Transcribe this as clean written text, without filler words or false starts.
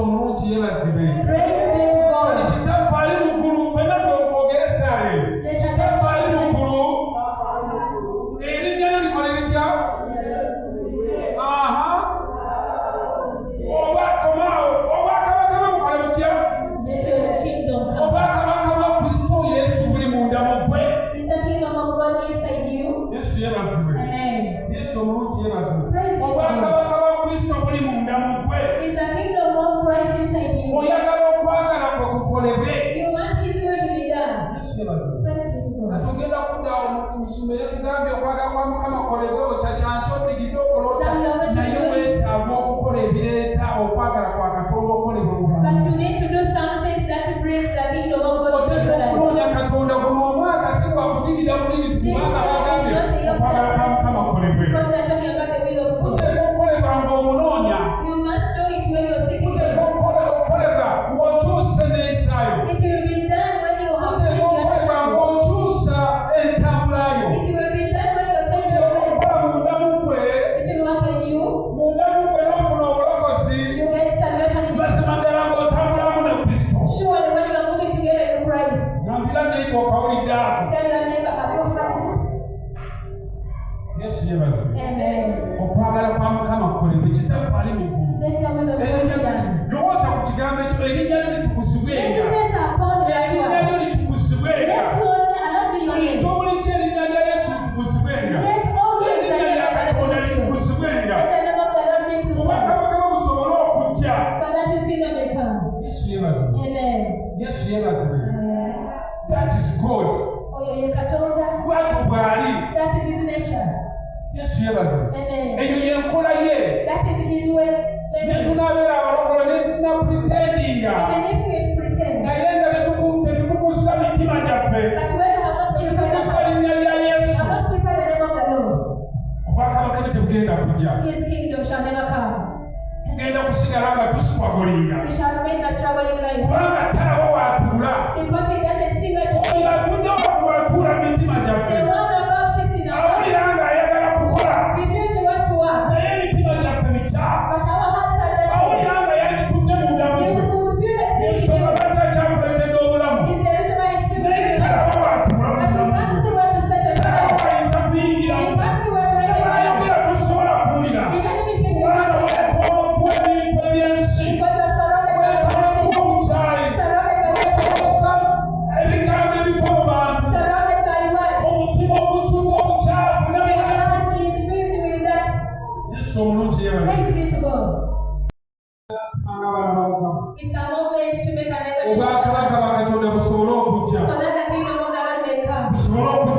omulungi yeebazibwe. Praise be to God. Kitaffe ali lugulu ffenna twogeresa leero. Kitaffe ali lugulu erinnya lyo likole litya? obwakabaka bwe bukole butya? Let your kingdom come. Obwakabaka bwa Kristo Yesu buli munda mu ggwe. Is the kingdom of God inside you? Yesu yeebazibwe. Amen. Yesu omulungi yeebazibwe. Praise be to Obwakabaka bwa Kristo buli munda mu ggwe. Is the kingdom of Christ inside you? Oyagala okwagala kwe kukolebwe. You want His will to be done. Yesu yeebazibwe. Praise be to God. Tugenda kuddawo mu kusoma yatugambye okwagala kwa Mukama kolebwe okyakyanki odigidde okolota naye weetaaga okukola ebireeta okwagala kwa Katonda okolebwe mu But bulamu. you need to do some things that brings the kingdom of God into your Oteeka life. okunoonya Katonda guno omwaka si gwa kudigida budigisi This kubanga year bagambye is not a year of okwagala kwa Mukama kolebwe. because we are talking about the will of God. Oteeka okukolebwa ng'omunoonya. You must do it when you're seeking Oteeka Him. okukolebwa ng'okyusa n'ensaayo. It will be done when you have Oteeka changed your okukolebwa life. ng'okyusa entambula yo. It will be done when you change your life. Okukola munda mu ggwe, It will work in you. munda mu ggwe n'ofuna obulokozi. You get salvation in you. Mazima ddala ng'otambulamu ne Kristo. Surely when you are moving together in Christ. Nambira neiba okawulidde ako. Tell your neighbor, have you heard that? Yesu yeebazibwe. Amen. Okwagala kwa Mukama kukolebwe. Kitaffe ali mu ggulu. Let the will of God be done. Lowooza ku kigambo ekyo erinnya lyo litukuzibwenga. Meditate upon that Erinnya word. lyo litukuzibwenga. Let your Allah be your name. Ky'obulijjo erinnya lya Yesu litukuzibwenga. Let always the Erinnya name lya of the Katonda Lord be praised. litukuzibwenga. Let the name of the Lord be praised. Obwakabaka bwe busobole okujja. So that His kingdom may come. Yesu yeebazibwe. Amen. Yesu yeebazibwe. Amen. That is God. Oyo ye Katonda. Bw'atyo bw'ali. That is His nature. Yesu yeebazibwe. Amen. Eyo y'enkola ye. That is His way. Ne Even tunaabeera abalokole ne tunapretendinga. if we pretend. Naye nga tetukukusa mitima gyaffe. But when you have not prepared the Tetukukusa house, linnya lya you Yesu. have not prepared the name of the Lord, Obwakabaka bwe tebugenda kujja. His kingdom shall never come. Tugenda kusigala nga tuswagolinga. We shall remain a struggling life. Kubanga talaba w'atuula. Because He doesn't see where to Oyo sit. atudde watuula mitima The gyaffe. one above sits in our hearts. Awulira nga ayagala kukola. He feels He wants to work. Naye emitima gyaffe mikyafu. But our hearts are dirty. Awulira nga yagitudde munda mu He ggwe. will feel like sitting Ensonga here. lwaki akyakuleetedde obulamu. Is the reason why He's still Naye with you. talaba watuula mu But we bulamu can't bwe. see where to settle Talaba down. wayinza kuyingira We mu can't see where to enter. ayogera tosobola kuwulira. Even if He speaks to Kubanga you, weetooloddwa ebintu ebyensi. because you are surrounded by Weetooloddwa the obukyali. surrounded by the Ebigambo ebiva mu bantu. surrounded by words. Omutima ogujjudde obukyafu Your n'ebintu. heart is filled with that. Yesu omulungi yeebazibwe. Praise be to God. Anga abaana ba Mukama. It's a moment to make an evaluation Obwakabaka bwa Katonda busobole okujja. so that the kingdom of the Lord may come. Busobole okujja